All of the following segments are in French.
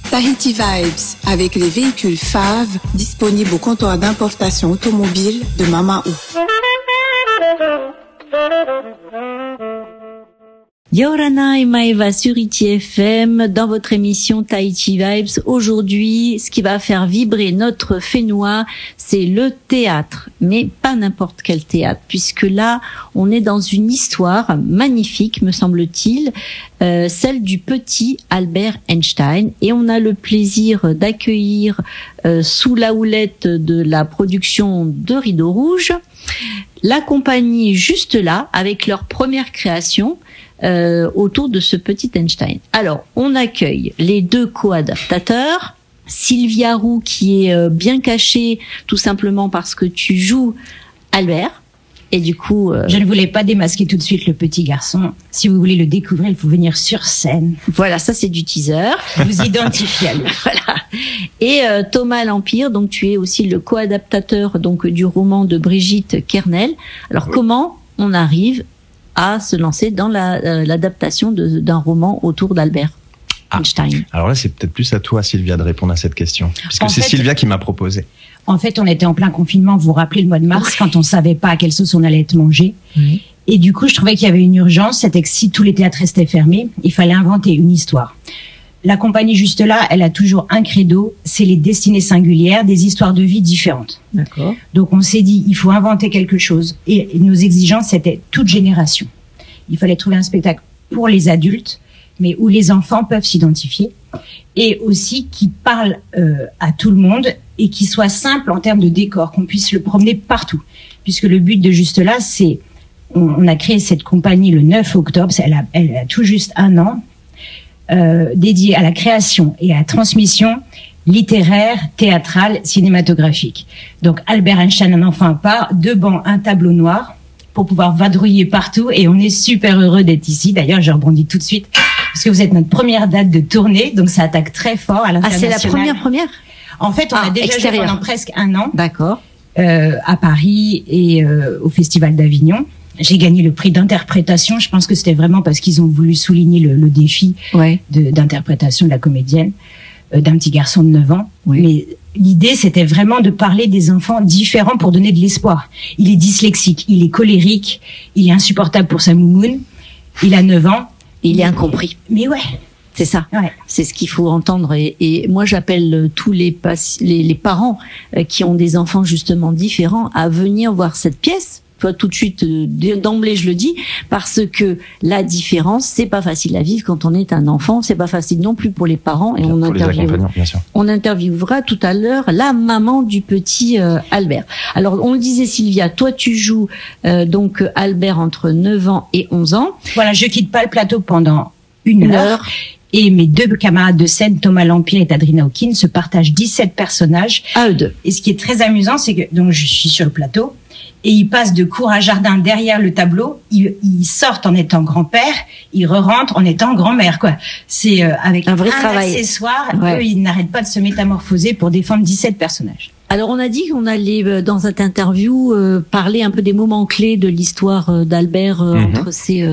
Tahiti Vibes, avec les véhicules Fave, disponibles au comptoir d'importation automobile de Mamaou. Yorana et Maeva sur ITFM dans votre émission Tahiti Vibes. Aujourd'hui, ce qui va faire vibrer notre Fénois, c'est le théâtre. Mais pas n'importe quel théâtre, puisque là, on est dans une histoire magnifique, me semble-t-il, celle du petit Albert Einstein. Et on a le plaisir d'accueillir sous la houlette de la production de Rideau Rouge la compagnie Juste là, avec leur première création, autour de ce petit Einstein. Alors, on accueille les deux co-adaptateurs, Sylvia Roux qui est bien cachée, tout simplement parce que tu joues Albert. Et du coup, je ne voulais pas démasquer tout de suite le petit garçon. Si vous voulez le découvrir, il faut venir sur scène. Voilà, ça c'est du teaser. Vous identifiez. Voilà. Et Thomas L'Empire, donc tu es aussi le co-adaptateur donc du roman de Brigitte Kernel. Alors comment on arrive à se lancer dans l'adaptation d'un roman autour d'Albert Einstein? Alors là, c'est peut-être plus à toi, Sylvia, de répondre à cette question, puisque c'est Sylvia qui m'a proposé. En fait, on était en plein confinement, vous vous rappelez le mois de mars, quand on savait pas à quelle sauce on allait être mangé. Oui. Et du coup, je trouvais qu'il y avait une urgence, c'était que si tous les théâtres restaient fermés, il fallait inventer une histoire. La compagnie Juste là, elle a toujours un credo, c'est les destinées singulières, des histoires de vie différentes. D'accord. Donc on s'est dit, il faut inventer quelque chose. Et nos exigences, c'était toute génération. Il fallait trouver un spectacle pour les adultes, mais où les enfants peuvent s'identifier. Et aussi qui parle à tout le monde et qui soit simple en termes de décor, qu'on puisse le promener partout. Puisque le but de Juste là, c'est... On a créé cette compagnie le 9 octobre, elle a tout juste 1 an, dédiée à la création et à la transmission littéraire, théâtrale, cinématographique. Donc Albert Einstein, un enfant à part, 2 bancs, un tableau noir, pour pouvoir vadrouiller partout. Et on est super heureux d'être ici. D'ailleurs, je rebondis tout de suite, parce que vous êtes notre première date de tournée, donc ça attaque très fort à l'international. Ah, c'est la première? En fait, on a déjà joué pendant presque 1 an. D'accord. À Paris et au Festival d'Avignon. J'ai gagné le prix d'interprétation. Je pense que c'était vraiment parce qu'ils ont voulu souligner le défi d'interprétation de la comédienne, d'un petit garçon de 9 ans. Oui. Mais l'idée, c'était vraiment de parler des enfants différents pour donner de l'espoir. Il est dyslexique, il est colérique, il est insupportable pour sa moumoune, il a 9 ans. Il est incompris. Mais ouais. C'est ça. Ouais. C'est ce qu'il faut entendre. Et moi, j'appelle tous les parents qui ont des enfants justement différents à venir voir cette pièce. Toi, tout de suite, d'emblée, je le dis, parce que la différence, c'est pas facile à vivre quand on est un enfant. C'est pas facile non plus pour les parents. Et on interviewera tout à l'heure la maman du petit Albert. Alors, on le disait, Sylvia, toi, tu joues donc Albert entre 9 ans et 11 ans. Voilà, je quitte pas le plateau pendant une heure. Et mes 2 camarades de scène, Thomas L'Empire et Adrina Hawkins, se partagent 17 personnages. À eux deux. Et ce qui est très amusant, c'est que donc je suis sur le plateau et ils passent de cours à jardin derrière le tableau. Ils sortent en étant grand-père, ils re-rentrent en étant grand-mère, quoi. C'est avec un vrai travail. Accessoire. Eux, ils n'arrêtent pas de se métamorphoser pour défendre 17 personnages. Alors on a dit qu'on allait dans cette interview parler un peu des moments clés de l'histoire d'Albert entre ses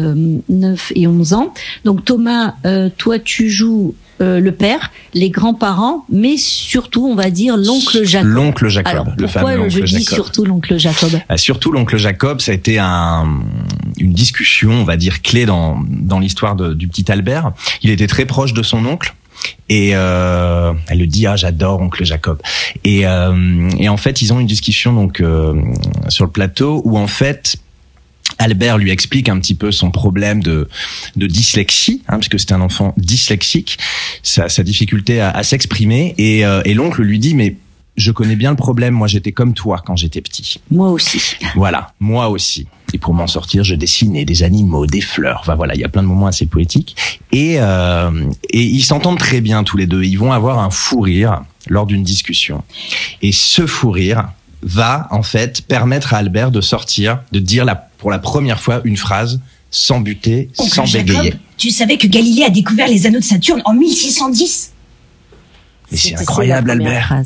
9 et 11 ans. Donc Thomas, toi tu joues le père, les grands-parents, mais surtout on va dire l'oncle Jacob. L'oncle Jacob. Alors le fameux pourquoi je dis Jacob. surtout l'oncle Jacob? Surtout l'oncle Jacob, ça a été une discussion, on va dire, clé dans l'histoire du petit Albert. Il était très proche de son oncle. Et elle le dit, j'adore oncle Jacob. Et en fait, ils ont une discussion donc sur le plateau où en fait Albert lui explique un petit peu son problème de dyslexie, puisque c'était un enfant dyslexique, sa difficulté à s'exprimer. Et l'oncle lui dit, mais je connais bien le problème. Moi, j'étais comme toi quand j'étais petit. Moi aussi. Voilà, moi aussi. Et pour m'en sortir, je dessinais des animaux, des fleurs. Enfin voilà, il y a plein de moments assez poétiques. Et ils s'entendent très bien tous les deux. Ils vont avoir un fou rire lors d'une discussion. Et ce fou rire va en fait permettre à Albert de sortir, de dire pour la première fois une phrase sans buter, sans bégayer. Jacob, tu savais que Galilée a découvert les anneaux de Saturne en 1610? Mais c'est incroyable, Albert.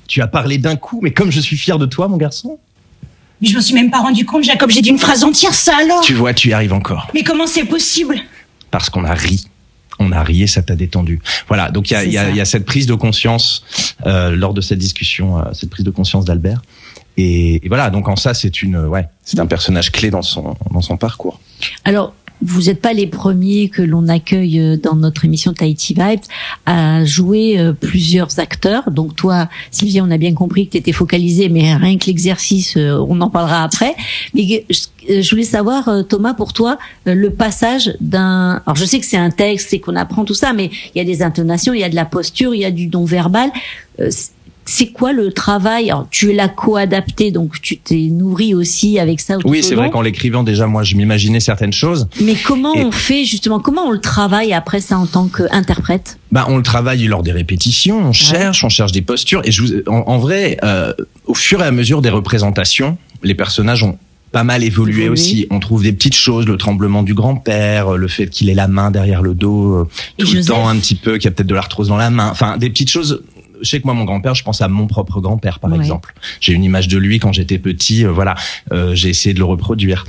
Tu as parlé d'un coup, mais comme je suis fier de toi, mon garçon. Mais je m'en suis même pas rendu compte, Jacob, j'ai dit une phrase entière, ça alors. Tu vois, tu y arrives encore. Mais comment c'est possible? Parce qu'on a ri On a ri et ça t'a détendu. Voilà. Donc il y a cette prise de conscience lors de cette discussion, cette prise de conscience d'Albert. Et voilà. Donc en ça, c'est un personnage clé dans son parcours. Alors, vous n'êtes pas les premiers que l'on accueille dans notre émission Tahiti Vibes à jouer plusieurs acteurs. Donc toi, Sylvia, on a bien compris que tu étais focalisée, mais rien que l'exercice, on en parlera après. Mais je voulais savoir, Thomas, pour toi, le passage d'un... Alors je sais que c'est un texte et qu'on apprend tout ça, mais il y a des intonations, il y a de la posture, il y a du non-verbal. C'est quoi le travail? Alors, tu l'as co-adapté, donc tu t'es nourri aussi avec ça. Oui, c'est vrai qu'en l'écrivant, déjà, moi, je m'imaginais certaines choses. Mais comment on fait, justement, comment on le travaille après ça en tant qu'interprète? On le travaille lors des répétitions, on cherche des postures. Et en vrai, au fur et à mesure des représentations, les personnages ont pas mal évolué aussi. On trouve des petites choses, le tremblement du grand-père, le fait qu'il ait la main derrière le dos, tout le temps un petit peu, qu'il y a peut-être de l'arthrose dans la main. Enfin, des petites choses. Je sais que moi, mon grand-père, je pense à mon propre grand-père, par exemple. J'ai une image de lui quand j'étais petit. J'ai essayé de le reproduire.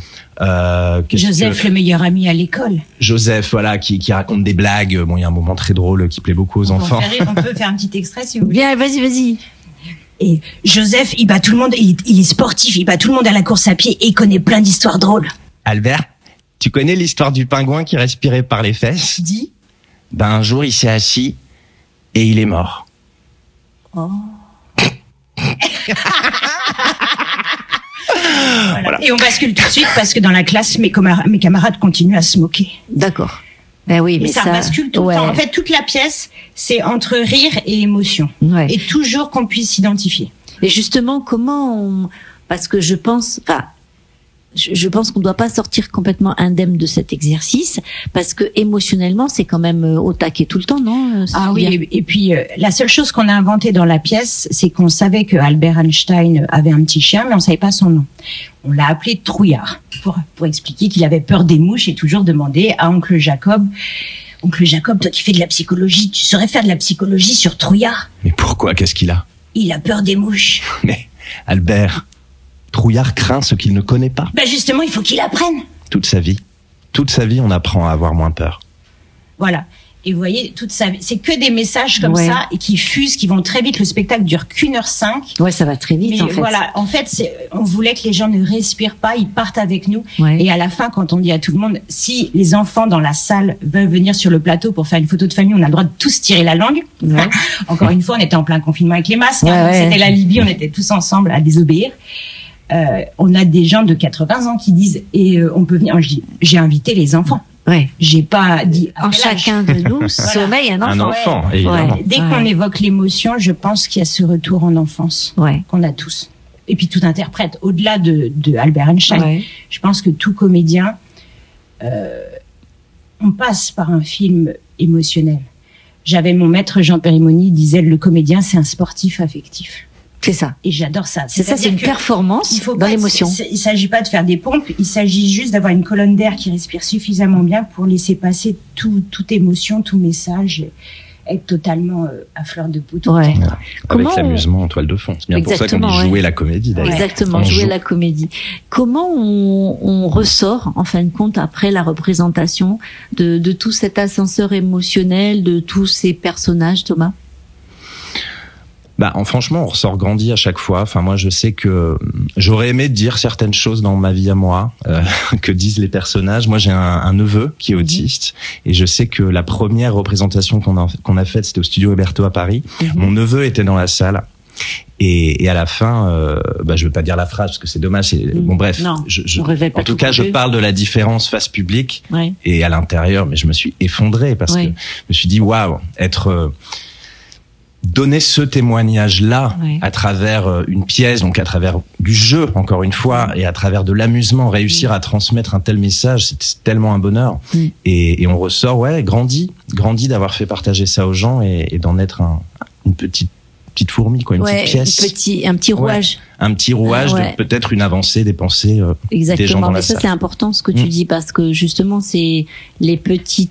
Joseph, le meilleur ami à l'école. Joseph, voilà, qui raconte des blagues. Bon, il y a un moment très drôle qui plaît beaucoup aux enfants. On peut faire un petit extrait si vous voulez. Bien, vas-y. Et Joseph, il bat tout le monde. Il est sportif. Il bat tout le monde à la course à pied et il connaît plein d'histoires drôles. Albert, tu connais l'histoire du pingouin qui respirait par les fesses? Dis. Un jour, il s'est assis et il est mort. Oh. Voilà. Et on bascule tout de suite parce que dans la classe, mes camarades continuent à se moquer. D'accord. Ben oui, mais ça bascule tout le temps. En fait, toute la pièce, c'est entre rire et émotion. Ouais. Et toujours qu'on puisse s'identifier. Et justement, parce que je pense qu'on ne doit pas sortir complètement indemne de cet exercice, parce que émotionnellement, c'est quand même au taquet tout le temps, non? Ah oui, et puis la seule chose qu'on a inventée dans la pièce, c'est qu'on savait que Albert Einstein avait un petit chien, mais on savait pas son nom. On l'a appelé Trouillard, pour expliquer qu'il avait peur des mouches et toujours demandé à Oncle Jacob, toi qui fais de la psychologie, tu saurais faire de la psychologie sur Trouillard? Mais pourquoi? Qu'est-ce qu'il a? Il a peur des mouches. Mais Albert... Trouillard craint ce qu'il ne connaît pas. Justement, il faut qu'il apprenne. Toute sa vie, on apprend à avoir moins peur. Voilà. Et vous voyez, toute sa vie, c'est que des messages comme ça et qui fusent, qui vont très vite. Le spectacle dure qu'1h05. Ouais, ça va très vite. Mais voilà, en fait, on voulait que les gens ne respirent pas, ils partent avec nous. Ouais. Et à la fin, quand on dit à tout le monde, si les enfants dans la salle veulent venir sur le plateau pour faire une photo de famille, on a le droit de tous tirer la langue. Ouais. Encore une fois, on était en plein confinement avec les masques. C'était la Libye, on était tous ensemble à désobéir. On a des gens de 80 ans qui disent on peut venir. Je dis j'ai invité les enfants. Ouais. J'ai pas dit en chacun de nous sommeille un enfant. Un enfant, évidemment. Dès qu'on évoque l'émotion, je pense qu'il y a ce retour en enfance qu'on a tous. Et puis tout interprète, au-delà de Albert Einstein, je pense que tout comédien, on passe par un film émotionnel. J'avais mon maître Jean Périmoni, il disait le comédien c'est un sportif affectif. C'est ça. Et j'adore ça. C'est une performance dans l'émotion. Il s'agit pas de faire des pompes, il s'agit juste d'avoir une colonne d'air qui respire suffisamment bien pour laisser passer toute émotion, tout message, être totalement à fleur de peau tout le temps. Avec l'amusement en toile de fond. C'est bien pour ça qu'on dit jouer la comédie d'ailleurs. Exactement, jouer la comédie. Comment on ressort, en fin de compte, après la représentation de tout cet ascenseur émotionnel, de tous ces personnages, Thomas? Franchement, on ressort grandi à chaque fois. Enfin, moi, je sais que j'aurais aimé dire certaines choses dans ma vie à moi, que disent les personnages. Moi, j'ai un neveu qui est autiste, et je sais que la première représentation qu'on a faite, c'était au Studio Héberto à Paris. Mon neveu était dans la salle. Et à la fin, je veux pas dire la phrase parce que c'est dommage. Bon, bref. Non, en tout cas, je parle de la différence face public et à l'intérieur, mais je me suis effondré parce que je me suis dit, waouh, donner ce témoignage-là à travers une pièce, donc à travers du jeu, encore une fois, et à travers de l'amusement, réussir à transmettre un tel message, c'est tellement un bonheur. Et on ressort, grandi d'avoir fait partager ça aux gens et d'en être une petite fourmi, quoi, une petite pièce. Un petit rouage. Un petit rouage de peut-être une avancée des pensées des gens dans la salle. Ça, c'est important ce que tu dis, parce que justement, c'est les petits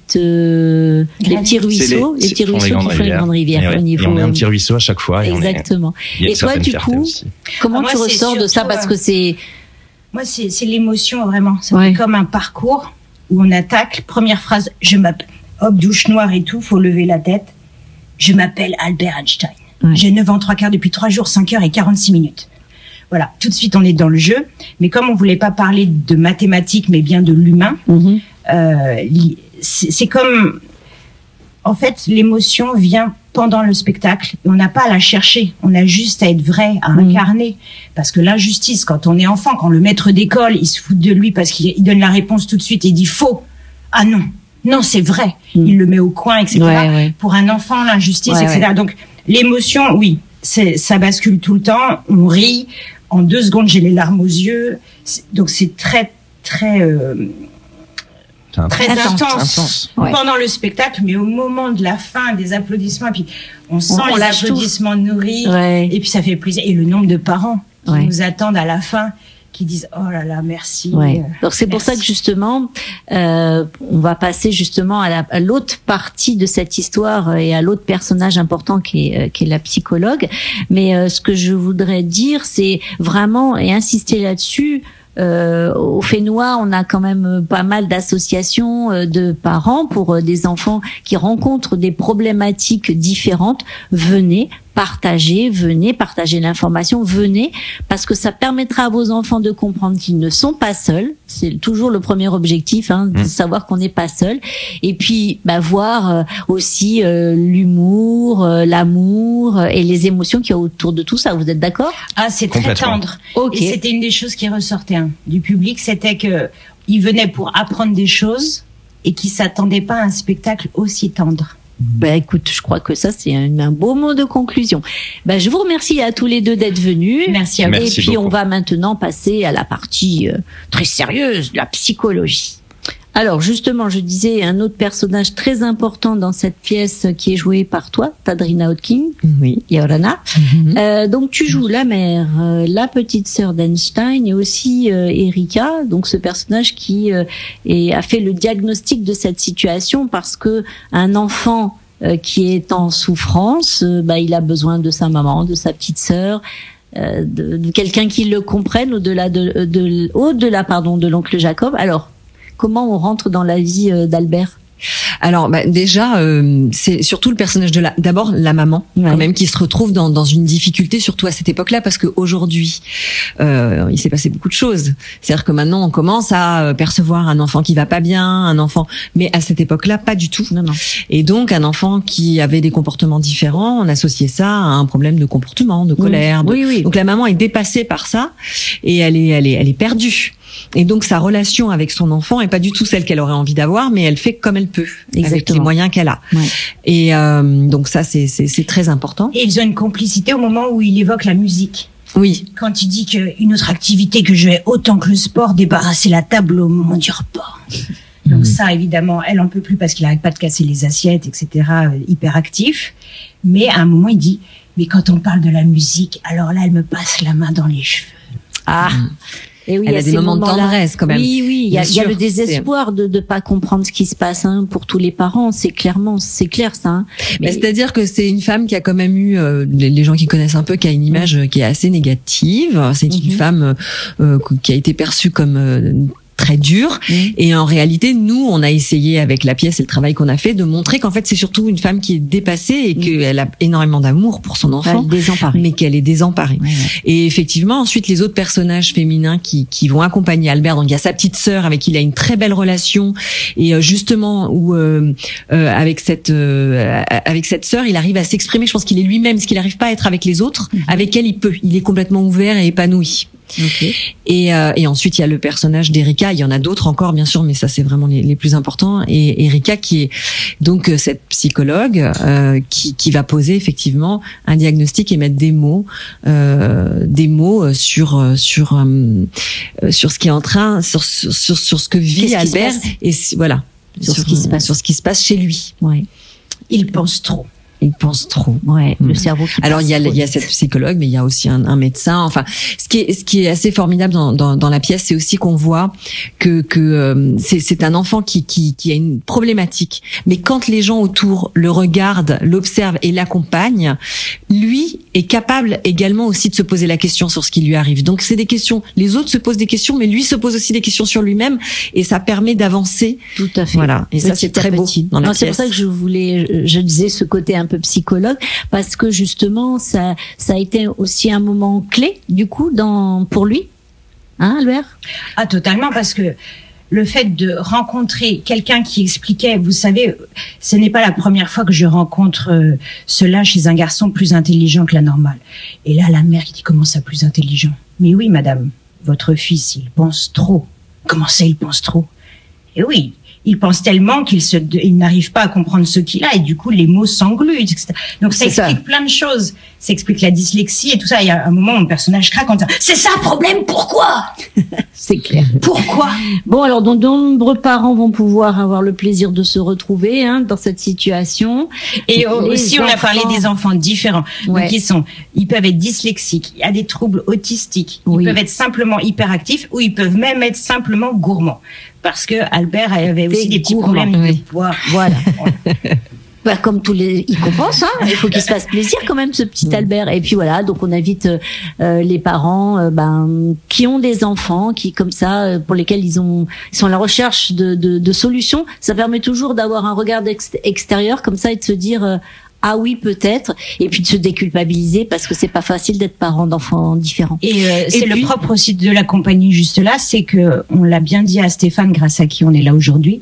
ruisseaux, qui font les grandes rivières. Et on est un petit ruisseau à chaque fois. Exactement. Et toi, du coup, comment tu ressors de ça? Parce que c'est... Moi, c'est l'émotion, vraiment. C'est comme un parcours où on attaque. Première phrase, hop, douche noire et tout, faut lever la tête. Je m'appelle Albert Einstein. Ouais. J'ai 9 ans 3/4 depuis 3 jours, 5 heures et 46 minutes. Voilà, tout de suite on est dans le jeu. Mais comme on voulait pas parler de mathématiques, mais bien de l'humain, c'est comme... En fait, l'émotion vient pendant le spectacle. On n'a pas à la chercher. On a juste à être vrai, à incarner. Parce que l'injustice, quand on est enfant, quand le maître d'école, il se fout de lui parce qu'il donne la réponse tout de suite et il dit faux. Ah non. Non, c'est vrai. Il le met au coin, etc. Ouais. Pour un enfant, l'injustice, etc. Donc, l'émotion, oui, ça bascule tout le temps. On rit. En 2 secondes, j'ai les larmes aux yeux. Donc, c'est très, très... très intense pendant le spectacle, mais au moment de la fin, des applaudissements, et puis on sent les applaudissements nourris, et puis ça fait plaisir. Et le nombre de parents qui nous attendent à la fin, qui disent oh là là, merci. Donc c'est pour ça que justement, on va passer justement à l'autre partie de cette histoire et à l'autre personnage important qui est la psychologue. Mais ce que je voudrais dire, c'est vraiment et insister là-dessus. Au Fénois, on a quand même pas mal d'associations de parents pour des enfants qui rencontrent des problématiques différentes. Venez partager l'information, venez, parce que ça permettra à vos enfants de comprendre qu'ils ne sont pas seuls. C'est toujours le premier objectif, de savoir qu'on n'est pas seul. Et puis, voir aussi l'humour, l'amour et les émotions qu'il y a autour de tout ça. Vous êtes d'accord? Ah, c'est très tendre. Okay. Et c'était une des choses qui ressortait du public, c'était que ils venaient pour apprendre des choses et qu'ils s'attendaient pas à un spectacle aussi tendre. Écoute, je crois que ça c'est un beau mot de conclusion. Je vous remercie à tous les deux d'être venus. Merci à vous. Et puis beaucoup. On va maintenant passer à la partie très sérieuse, la psychologie. Alors justement, je disais un autre personnage très important dans cette pièce qui est joué par toi, Tadrina Hodkin, Yorana. Donc tu joues la mère, la petite sœur d'Einstein et aussi Erika, donc ce personnage qui a fait le diagnostic de cette situation parce que un enfant qui est en souffrance, il a besoin de sa maman, de sa petite sœur. De quelqu'un qui le comprenne au-delà de l'oncle Jacob. Alors, comment on rentre dans la vie d'Albert? Alors déjà c'est surtout le personnage d'abord la maman quand même qui se retrouve dans une difficulté surtout à cette époque-là parce que aujourd'hui il s'est passé beaucoup de choses. C'est-à-dire que maintenant on commence à percevoir un enfant qui va pas bien, mais à cette époque-là pas du tout. Non. Et donc un enfant qui avait des comportements différents, on associait ça à un problème de comportement, de colère. Donc la maman est dépassée par ça et elle est perdue. Et donc sa relation avec son enfant est pas du tout celle qu'elle aurait envie d'avoir, mais elle fait comme elle peut, avec les moyens qu'elle a. Et donc ça c'est très important. Et ils ont une complicité au moment où il évoque la musique. Oui. Quand il dit qu'une autre activité que je fais autant que le sport, débarrasser la table au moment du repas. Donc ça, évidemment, elle en peut plus parce qu'il arrête pas de casser les assiettes, etc. Hyper actif. Mais à un moment, il dit, mais quand on parle de la musique, alors là, elle me passe la main dans les cheveux. Et oui, elle a des moments de tendresse quand même. Oui, il y a le désespoir de pas comprendre ce qui se passe pour tous les parents. C'est clair ça. Mais c'est-à-dire que c'est une femme qui a quand même eu les gens qui connaissent un peu, qui a une image qui est assez négative. C'est une femme qui a été perçue comme très dur. Et en réalité, nous, on a essayé avec la pièce et le travail qu'on a fait de montrer qu'en fait, c'est surtout une femme qui est dépassée et qu'elle a énormément d'amour pour son enfant, mais qu'elle est désemparée. Et effectivement, ensuite, les autres personnages féminins qui vont accompagner Albert, donc il y a sa petite sœur avec qui il a une très belle relation et justement où avec cette sœur, il arrive à s'exprimer. Je pense qu'il est lui-même, ce qu'il n'arrive pas à être avec les autres. Avec elle, il est complètement ouvert et épanoui. Et ensuite il y a le personnage d'Erika, il y en a d'autres encore bien sûr, mais ça c'est vraiment les plus importants. Et Erika qui est donc cette psychologue qui va poser effectivement un diagnostic et mettre des mots sur ce qui est en train, sur ce que vit Albert et voilà sur ce qui se passe chez lui. Il pense trop. Il pense trop. Ouais, le cerveau qui Alors il y a cette psychologue, mais il y a aussi un médecin. Enfin, ce qui est assez formidable dans la pièce, c'est aussi qu'on voit que c'est un enfant qui a une problématique. Mais quand les gens autour le regardent, l'observent et l'accompagnent, lui est capable également aussi de se poser la question sur ce qui lui arrive. Donc c'est des questions. Les autres se posent des questions, mais lui se pose aussi des questions sur lui-même, et ça permet d'avancer. Tout à fait. Voilà. Et ça c'est très beau dans la pièce. C'est pour ça que je disais ce côté un peu psychologue, parce que justement ça a été aussi un moment clé du coup pour lui, hein, Albert? Ah, totalement, parce que le fait de rencontrer quelqu'un qui expliquait, vous savez, ce n'est pas la première fois que je rencontre cela chez un garçon plus intelligent que la normale. Et là, la mère qui dit, comment ça plus intelligent? Mais oui, madame, votre fils, il pense trop. Comment ça, il pense trop? Et oui, il pense tellement il n'arrive pas à comprendre ce qu'il a, et du coup les mots s'engluent, etc. Donc ça explique plein de choses. Ça explique la dyslexie et tout ça. Il y a un moment où mon personnage craque en disant « C'est ça le problème, pourquoi ?» C'est clair. Pourquoi? Bon, alors de nombreux parents vont pouvoir avoir le plaisir de se retrouver dans cette situation. Et aussi, on a parlé des enfants différents. Ouais. Donc ils peuvent être dyslexiques, il y a des troubles autistiques, ils peuvent être simplement hyperactifs, ou ils peuvent même être simplement gourmands. Parce que Albert avait aussi des petits problèmes de poids. Voilà. Bah, comme tous il compense, il faut qu'il se fasse plaisir quand même, ce petit Albert. Et puis voilà, donc on invite les parents qui ont des enfants, qui comme ça, pour lesquels ils sont à la recherche de solutions. Ça permet toujours d'avoir un regard extérieur comme ça et de se dire ah oui, peut-être, et puis de se déculpabiliser, parce que c'est pas facile d'être parent d'enfants différents. Et c'est le propre aussi de la compagnie juste là, c'est que on l'a bien dit à Stéphane, grâce à qui on est là aujourd'hui.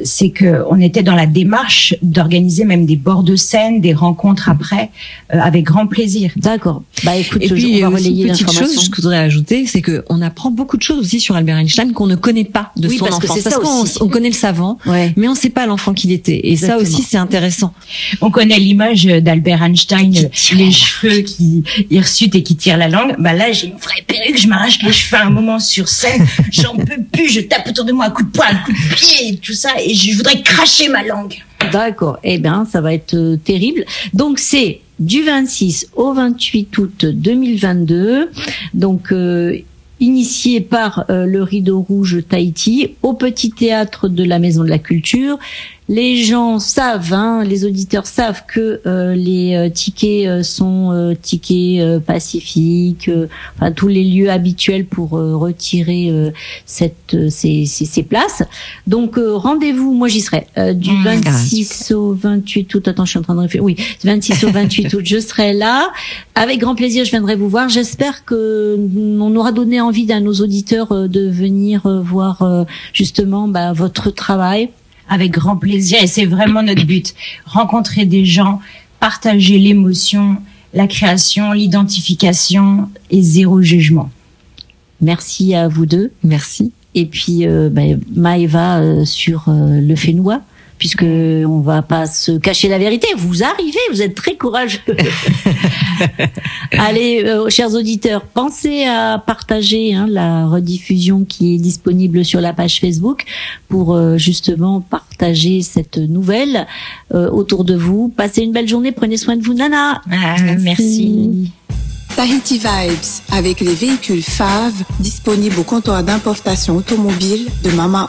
C'est que on était dans la démarche d'organiser même des bords de scène, des rencontres après, avec grand plaisir. D'accord. Bah écoute, et puis on va relayer une petite chose que je voudrais ajouter, c'est que on apprend beaucoup de choses aussi sur Albert Einstein qu'on ne connaît pas de son enfance. Parce qu'on connaît le savant, mais on ne sait pas l'enfant qu'il était. Et ça aussi, c'est intéressant. On connaît l'image d'Albert Einstein, les cheveux qui hirsutes et qui tirent la langue. Bah là, j'ai une vraie perruque, je m'arrache les cheveux à un moment sur scène, j'en peux plus, je tape autour de moi à coups de poing, à coups de pied. Et tout ça, et je voudrais cracher ma langue. D'accord. Eh bien, ça va être terrible. Donc, c'est du 26 au 28 août 2022. Donc, initié par le Rideau Rouge Tahiti, au Petit Théâtre de la Maison de la Culture. Les gens savent, les auditeurs savent que les tickets sont tickets pacifiques, enfin tous les lieux habituels pour retirer ces places. Donc rendez-vous, moi j'y serai du 26 au 28 août. Attends, je suis en train de réfléchir. Oui, du 26 au 28 août, je serai là. Avec grand plaisir, je viendrai vous voir. J'espère que on aura donné envie à nos auditeurs de venir voir justement votre travail. Avec grand plaisir, et c'est vraiment notre but. Rencontrer des gens, partager l'émotion, la création, l'identification et zéro jugement. Merci à vous deux. Merci. Et puis Maëva sur le Fénois, puisque on va pas se cacher la vérité. Vous arrivez, vous êtes très courageux. Allez, chers auditeurs, pensez à partager la rediffusion qui est disponible sur la page Facebook pour justement partager cette nouvelle autour de vous. Passez une belle journée, prenez soin de vous, Nana. Merci. Tahiti Vibes, avec les véhicules FAV disponibles au comptoir d'importation automobile de Mamao.